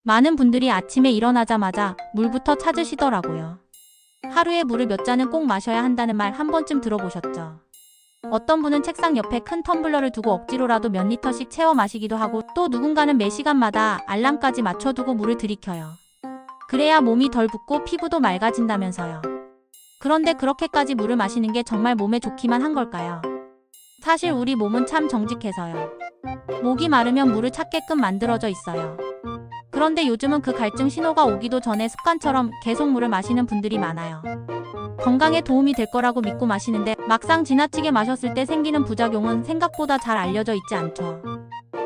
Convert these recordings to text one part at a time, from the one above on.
많은 분들이 아침에 일어나자마자 물부터 찾으시더라고요. 하루에 물을 몇 잔은 꼭 마셔야 한다는 말 한 번쯤 들어보셨죠? 어떤 분은 책상 옆에 큰 텀블러를 두고 억지로라도 몇 리터씩 채워 마시기도 하고, 또 누군가는 매 시간마다 알람까지 맞춰두고 물을 들이켜요. 그래야 몸이 덜 붓고 피부도 맑아진다면서요. 그런데 그렇게까지 물을 마시는 게 정말 몸에 좋기만 한 걸까요? 사실 우리 몸은 참 정직해서요. 목이 마르면 물을 찾게끔 만들어져 있어요. 그런데 요즘은 그 갈증 신호가 오기도 전에 습관처럼 계속 물을 마시는 분들이 많아요. 건강에 도움이 될 거라고 믿고 마시는데 막상 지나치게 마셨을 때 생기는 부작용은 생각보다 잘 알려져 있지 않죠.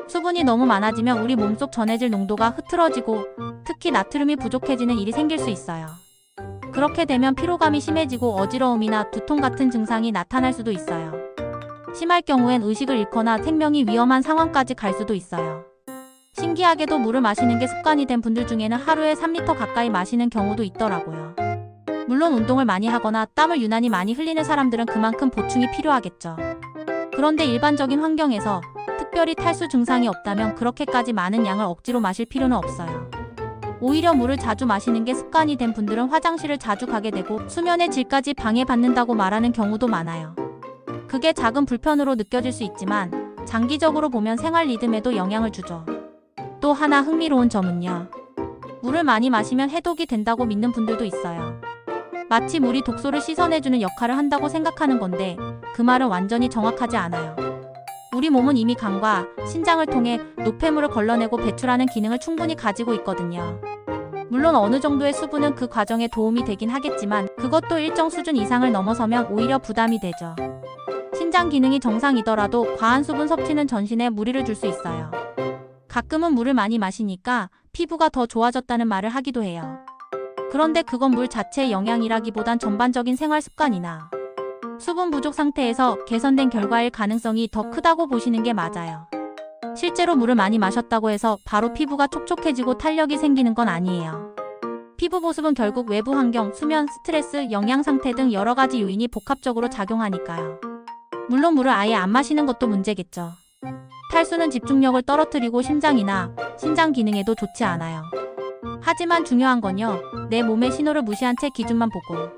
수분이 너무 많아지면 우리 몸속 전해질 농도가 흐트러지고 특히 나트륨이 부족해지는 일이 생길 수 있어요. 그렇게 되면 피로감이 심해지고 어지러움이나 두통 같은 증상이 나타날 수도 있어요. 심할 경우엔 의식을 잃거나 생명이 위험한 상황까지 갈 수도 있어요. 신기하게도 물을 마시는 게 습관이 된 분들 중에는 하루에 3리터 가까이 마시는 경우도 있더라고요. 물론 운동을 많이 하거나 땀을 유난히 많이 흘리는 사람들은 그만큼 보충이 필요하겠죠. 그런데 일반적인 환경에서 특별히 탈수 증상이 없다면 그렇게까지 많은 양을 억지로 마실 필요는 없어요. 오히려 물을 자주 마시는 게 습관이 된 분들은 화장실을 자주 가게 되고 수면의 질까지 방해받는다고 말하는 경우도 많아요. 그게 작은 불편으로 느껴질 수 있지만 장기적으로 보면 생활 리듬에도 영향을 주죠. 또 하나 흥미로운 점은요. 물을 많이 마시면 해독이 된다고 믿는 분들도 있어요. 마치 물이 독소를 씻어내주는 역할을 한다고 생각하는 건데 그 말은 완전히 정확하지 않아요. 우리 몸은 이미 간과 신장을 통해 노폐물을 걸러내고 배출하는 기능을 충분히 가지고 있거든요. 물론 어느 정도의 수분은 그 과정에 도움이 되긴 하겠지만 그것도 일정 수준 이상을 넘어서면 오히려 부담이 되죠. 신장 기능이 정상이더라도 과한 수분 섭취는 전신에 무리를 줄 수 있어요. 가끔은 물을 많이 마시니까 피부가 더 좋아졌다는 말을 하기도 해요. 그런데 그건 물 자체의 영향이라기보단 전반적인 생활 습관이나 수분 부족 상태에서 개선된 결과일 가능성이 더 크다고 보시는 게 맞아요. 실제로 물을 많이 마셨다고 해서 바로 피부가 촉촉해지고 탄력이 생기는 건 아니에요. 피부 보습은 결국 외부 환경, 수면, 스트레스, 영양 상태 등 여러 가지 요인이 복합적으로 작용하니까요. 물론 물을 아예 안 마시는 것도 문제겠죠. 탈수는 집중력을 떨어뜨리고 심장이나 신장 기능에도 좋지 않아요. 하지만 중요한 건요, 내 몸의 신호를 무시한 채 기준만 보고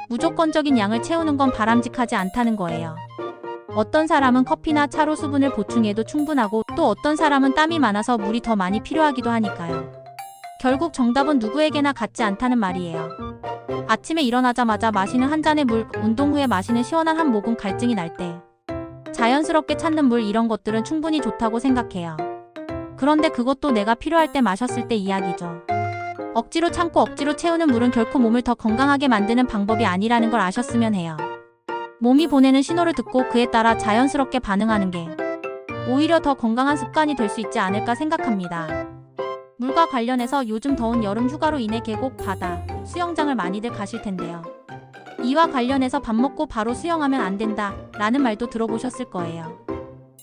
무조건적인 양을 채우는 건 바람직하지 않다는 거예요. 어떤 사람은 커피나 차로 수분을 보충해도 충분하고 또 어떤 사람은 땀이 많아서 물이 더 많이 필요하기도 하니까요. 결국 정답은 누구에게나 같지 않다는 말이에요. 아침에 일어나자마자 마시는 한 잔의 물, 운동 후에 마시는 시원한 한 모금, 갈증이 날 때 자연스럽게 찾는 물, 이런 것들은 충분히 좋다고 생각해요. 그런데 그것도 내가 필요할 때 마셨을 때 이야기죠. 억지로 참고 억지로 채우는 물은 결코 몸을 더 건강하게 만드는 방법이 아니라는 걸 아셨으면 해요. 몸이 보내는 신호를 듣고 그에 따라 자연스럽게 반응하는 게 오히려 더 건강한 습관이 될 수 있지 않을까 생각합니다. 물과 관련해서 요즘 더운 여름 휴가로 인해 계곡, 바다, 수영장을 많이들 가실 텐데요. 이와 관련해서 밥 먹고 바로 수영하면 안 된다 라는 말도 들어보셨을 거예요.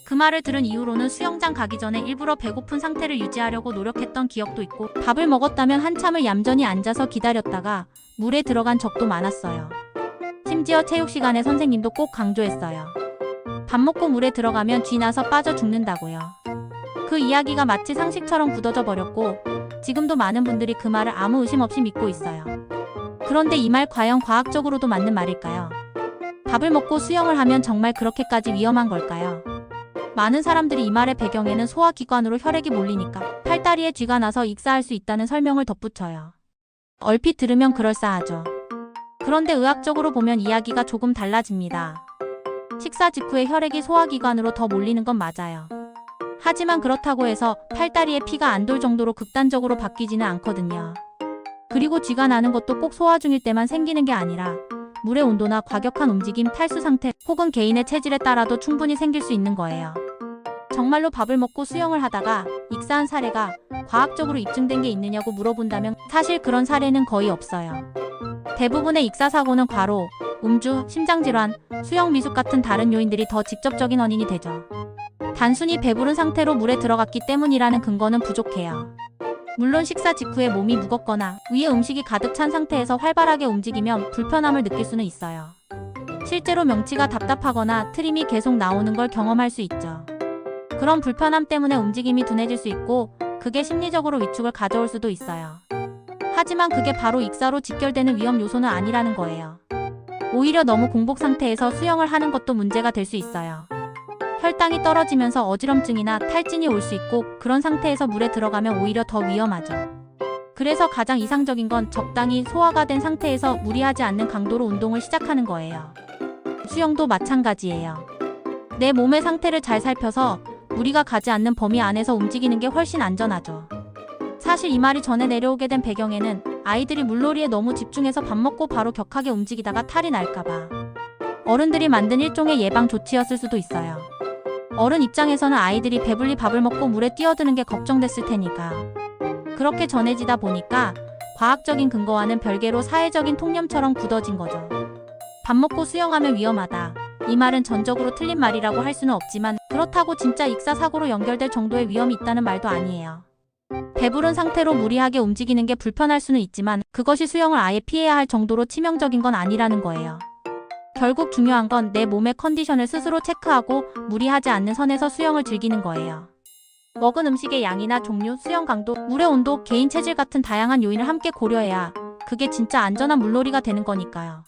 그 말을 들은 이후로는 수영장 가기 전에 일부러 배고픈 상태를 유지하려고 노력했던 기억도 있고, 밥을 먹었다면 한참을 얌전히 앉아서 기다렸다가 물에 들어간 적도 많았어요. 심지어 체육 시간에 선생님도 꼭 강조했어요. 밥 먹고 물에 들어가면 쥐 나서 빠져 죽는다고요. 그 이야기가 마치 상식처럼 굳어져 버렸고 지금도 많은 분들이 그 말을 아무 의심 없이 믿고 있어요. 그런데 이 말 과연 과학적으로도 맞는 말일까요? 밥을 먹고 수영을 하면 정말 그렇게까지 위험한 걸까요? 많은 사람들이 이 말의 배경에는 소화기관으로 혈액이 몰리니까 팔다리에 쥐가 나서 익사할 수 있다는 설명을 덧붙여요. 얼핏 들으면 그럴싸하죠. 그런데 의학적으로 보면 이야기가 조금 달라집니다. 식사 직후에 혈액이 소화기관으로 더 몰리는 건 맞아요. 하지만 그렇다고 해서 팔다리에 피가 안 돌 정도로 극단적으로 바뀌지는 않거든요. 그리고 쥐가 나는 것도 꼭 소화 중일 때만 생기는 게 아니라 물의 온도나 과격한 움직임, 탈수 상태 혹은 개인의 체질에 따라도 충분히 생길 수 있는 거예요. 정말로 밥을 먹고 수영을 하다가 익사한 사례가 과학적으로 입증된 게 있느냐고 물어본다면 사실 그런 사례는 거의 없어요. 대부분의 익사 사고는 과로, 음주, 심장질환, 수영 미숙 같은 다른 요인들이 더 직접적인 원인이 되죠. 단순히 배부른 상태로 물에 들어갔기 때문이라는 근거는 부족해요. 물론 식사 직후에 몸이 무겁거나 위에 음식이 가득 찬 상태에서 활발하게 움직이면 불편함을 느낄 수는 있어요. 실제로 명치가 답답하거나 트림이 계속 나오는 걸 경험할 수 있죠. 그런 불편함 때문에 움직임이 둔해질 수 있고 그게 심리적으로 위축을 가져올 수도 있어요. 하지만 그게 바로 익사로 직결되는 위험 요소는 아니라는 거예요. 오히려 너무 공복 상태에서 수영을 하는 것도 문제가 될 수 있어요. 혈당이 떨어지면서 어지럼증이나 탈진이 올 수 있고 그런 상태에서 물에 들어가면 오히려 더 위험하죠. 그래서 가장 이상적인 건 적당히 소화가 된 상태에서 무리하지 않는 강도로 운동을 시작하는 거예요. 수영도 마찬가지예요. 내 몸의 상태를 잘 살펴서 무리가 가지 않는 범위 안에서 움직이는 게 훨씬 안전하죠. 사실 이 말이 전에 내려오게 된 배경에는 아이들이 물놀이에 너무 집중해서 밥 먹고 바로 격하게 움직이다가 탈이 날까봐 어른들이 만든 일종의 예방 조치였을 수도 있어요. 어른 입장에서는 아이들이 배불리 밥을 먹고 물에 뛰어드는 게 걱정됐을 테니까. 그렇게 전해지다 보니까 과학적인 근거와는 별개로 사회적인 통념처럼 굳어진 거죠. 밥 먹고 수영하면 위험하다. 이 말은 전적으로 틀린 말이라고 할 수는 없지만 그렇다고 진짜 익사 사고로 연결될 정도의 위험이 있다는 말도 아니에요. 배부른 상태로 무리하게 움직이는 게 불편할 수는 있지만 그것이 수영을 아예 피해야 할 정도로 치명적인 건 아니라는 거예요. 결국 중요한 건 내 몸의 컨디션을 스스로 체크하고 무리하지 않는 선에서 수영을 즐기는 거예요. 먹은 음식의 양이나 종류, 수영 강도, 물의 온도, 개인 체질 같은 다양한 요인을 함께 고려해야 그게 진짜 안전한 물놀이가 되는 거니까요.